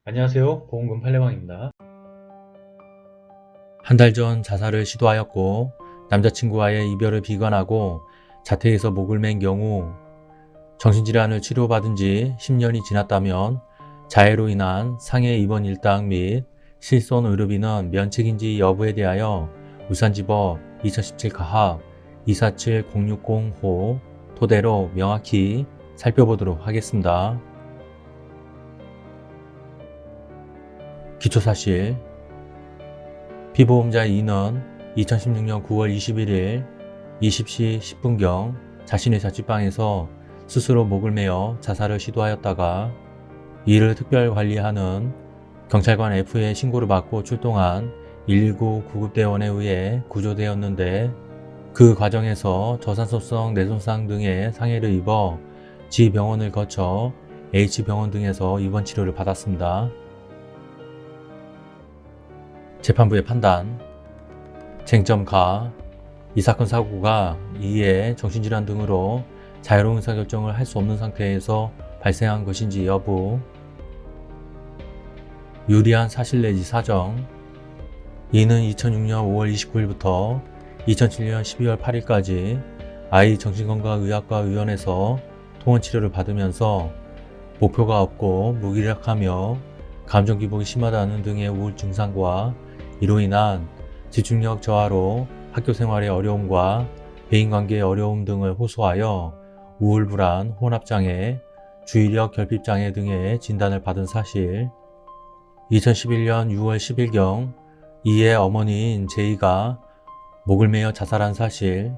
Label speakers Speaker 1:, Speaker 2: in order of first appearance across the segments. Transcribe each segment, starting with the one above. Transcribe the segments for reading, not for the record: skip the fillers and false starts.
Speaker 1: 안녕하세요. 보험금 팔례방입니다. 한 달 전 자살을 시도하였고 남자친구와의 이별을 비관하고 자택에서 목을 맨 경우 정신질환을 치료받은 지 10년이 지났다면 자해로 인한 상해 입원 일당 및 실손 의료비는 면책인지 여부에 대하여 울산지법 2017 가합 247060호 토대로 명확히 살펴보도록 하겠습니다. 기초사실 피보험자 E는 2016년 9월 21일 20시 10분경 자신의 자취방에서 스스로 목을 매어 자살을 시도하였다가 이를 특별관리하는 경찰관 F의 신고를 받고 출동한 119 구급대원에 의해 구조되었는데 그 과정에서 저산소성 뇌손상 등의 상해를 입어 G병원을 거쳐 H병원 등에서 입원 치료를 받았습니다. 재판부의 판단, 쟁점 가, 이 사건 사고가 이에 정신질환 등으로 자유로운 의사결정을 할 수 없는 상태에서 발생한 것인지 여부, 유리한 사실 내지 사정, 이는 2006년 5월 29일부터 2007년 12월 8일까지 아이 정신건강의학과의원에서 통원치료를 받으면서 목표가 없고 무기력하며 감정기복이 심하다는 등의 우울 증상과 이로 인한 집중력 저하로 학교 생활의 어려움과 대인관계의 어려움 등을 호소하여 우울불안, 혼합장애, 주의력 결핍장애 등의 진단을 받은 사실, 2011년 6월 10일경 이의 어머니인 제이가 목을 매어 자살한 사실,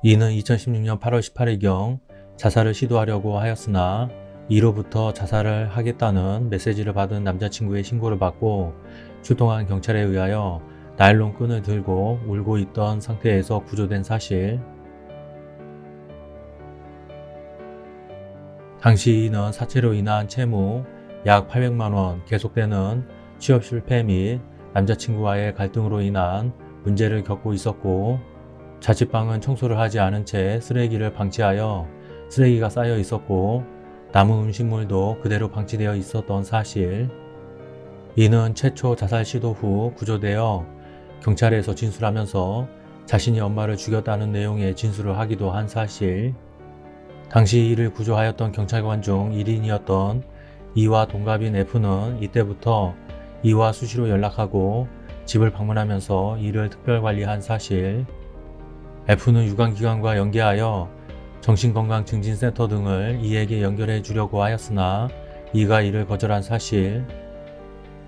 Speaker 1: 이는 2016년 8월 18일경 자살을 시도하려고 하였으나 이로부터 자살을 하겠다는 메시지를 받은 남자친구의 신고를 받고 출동한 경찰에 의하여 나일론 끈을 들고 울고 있던 상태에서 구조된 사실, 당시 이는 사체로 인한 채무 약 800만원, 계속되는 취업 실패 및 남자친구와의 갈등으로 인한 문제를 겪고 있었고 자취방은 청소를 하지 않은 채 쓰레기를 방치하여 쓰레기가 쌓여 있었고 남은 음식물도 그대로 방치되어 있었던 사실, 이는 최초 자살 시도 후 구조되어 경찰에서 진술하면서 자신이 엄마를 죽였다는 내용의 진술을 하기도 한 사실, 당시 이를 구조하였던 경찰관 중 1인이었던 이와 동갑인 F는 이때부터 이와 수시로 연락하고 집을 방문하면서 이를 특별관리한 사실, F는 유관기관과 연계하여 정신건강증진센터 등을 이에게 연결해 주려고 하였으나 이가 이를 거절한 사실,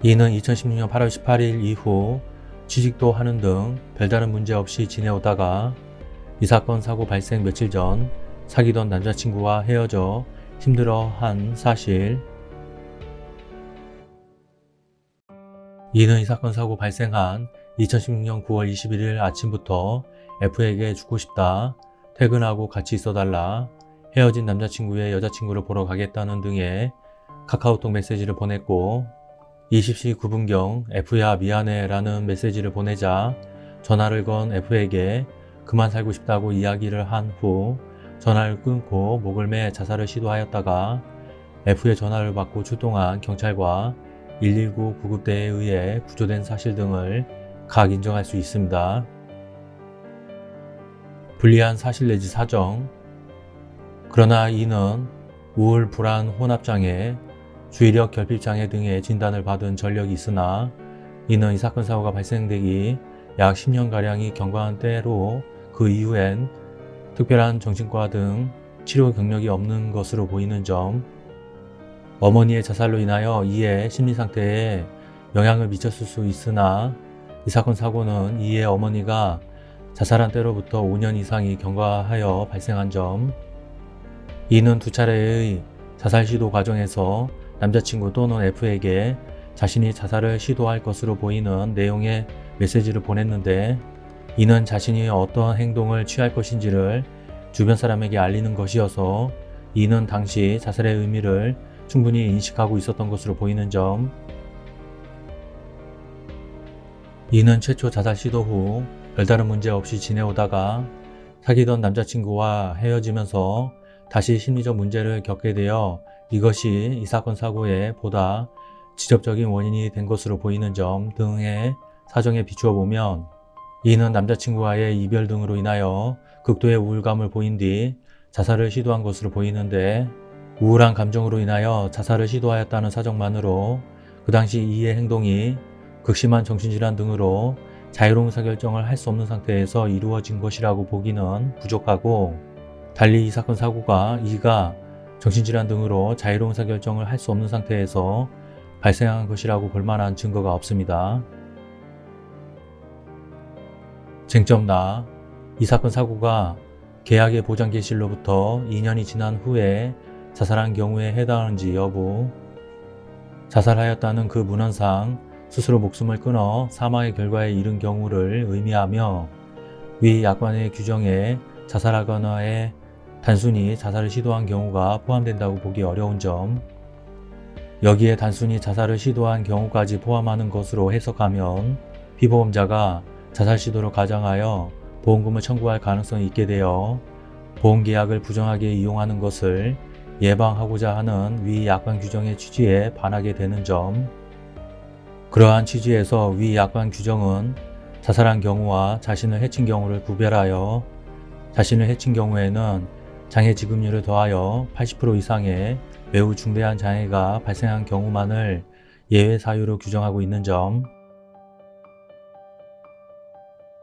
Speaker 1: 이는 2016년 8월 18일 이후 취직도 하는 등 별다른 문제 없이 지내오다가 이 사건 사고 발생 며칠 전 사귀던 남자친구와 헤어져 힘들어한 사실, 이는 이 사건 사고 발생한 2016년 9월 21일 아침부터 F에게 죽고 싶다, 퇴근하고 같이 있어달라, 헤어진 남자친구의 여자친구를 보러 가겠다는 등의 카카오톡 메시지를 보냈고 20시 9분경 F야 미안해 라는 메시지를 보내자 전화를 건 F에게 그만 살고 싶다고 이야기를 한 후 전화를 끊고 목을 매 자살을 시도하였다가 F의 전화를 받고 출동한 경찰과 119 구급대에 의해 구조된 사실 등을 각 인정할 수 있습니다. 불리한 사실 내지 사정, 그러나 이는 우울, 불안, 혼합장애, 주의력 결핍장애 등의 진단을 받은 전력이 있으나 이는 이 사건 사고가 발생되기 약 10년가량이 경과한 때로 그 이후엔 특별한 정신과 등 치료 경력이 없는 것으로 보이는 점, 어머니의 자살로 인하여 이의 심리상태에 영향을 미쳤을 수 있으나 이 사건 사고는 이의 어머니가 자살한 때로부터 5년 이상이 경과하여 발생한 점, 이는 두 차례의 자살 시도 과정에서 남자친구 또는 F에게 자신이 자살을 시도할 것으로 보이는 내용의 메시지를 보냈는데 이는 자신이 어떤 행동을 취할 것인지를 주변 사람에게 알리는 것이어서 이는 당시 자살의 의미를 충분히 인식하고 있었던 것으로 보이는 점, 이는 최초 자살 시도 후 별다른 문제 없이 지내오다가 사귀던 남자친구와 헤어지면서 다시 심리적 문제를 겪게 되어 이것이 이 사건 사고에 보다 직접적인 원인이 된 것으로 보이는 점 등의 사정에 비추어 보면 이는 남자친구와의 이별 등으로 인하여 극도의 우울감을 보인 뒤 자살을 시도한 것으로 보이는데, 우울한 감정으로 인하여 자살을 시도하였다는 사정만으로 그 당시 이의 행동이 극심한 정신질환 등으로 자유로운 의사결정을 할 수 없는 상태에서 이루어진 것이라고 보기는 부족하고, 달리 이 사건 사고가 이가 정신질환 등으로 자유로운 의사결정을 할 수 없는 상태에서 발생한 것이라고 볼 만한 증거가 없습니다. 쟁점나 이 사건 사고가 계약의 보장 개시일로부터 2년이 지난 후에 자살한 경우에 해당하는지 여부, 자살하였다는 그 문헌상 스스로 목숨을 끊어 사망의 결과에 이른 경우를 의미하며 위 약관의 규정에 자살하거나에 단순히 자살을 시도한 경우가 포함된다고 보기 어려운 점, 여기에 단순히 자살을 시도한 경우까지 포함하는 것으로 해석하면 피보험자가 자살 시도를 가정하여 보험금을 청구할 가능성이 있게 되어 보험계약을 부정하게 이용하는 것을 예방하고자 하는 위 약관 규정의 취지에 반하게 되는 점, 그러한 취지에서 위 약관 규정은 자살한 경우와 자신을 해친 경우를 구별하여 자신을 해친 경우에는 장애 지급률을 더하여 80% 이상의 매우 중대한 장애가 발생한 경우만을 예외 사유로 규정하고 있는 점,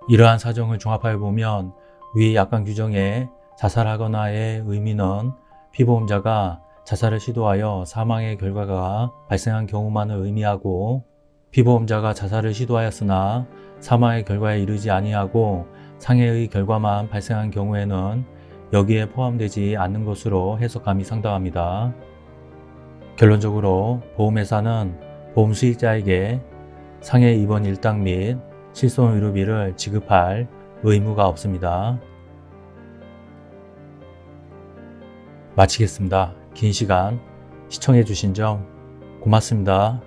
Speaker 1: 이러한 사정을 종합하여 보면 위 약관 규정의 자살하거나의 의미는 피보험자가 자살을 시도하여 사망의 결과가 발생한 경우만을 의미하고, 피보험자가 자살을 시도하였으나 사망의 결과에 이르지 아니하고 상해의 결과만 발생한 경우에는 여기에 포함되지 않는 것으로 해석함이 상당합니다. 결론적으로 보험회사는 보험 수익자에게 상해 입원 일당 및 실손 의료비를 지급할 의무가 없습니다. 마치겠습니다. 긴 시간 시청해 주신 점 고맙습니다.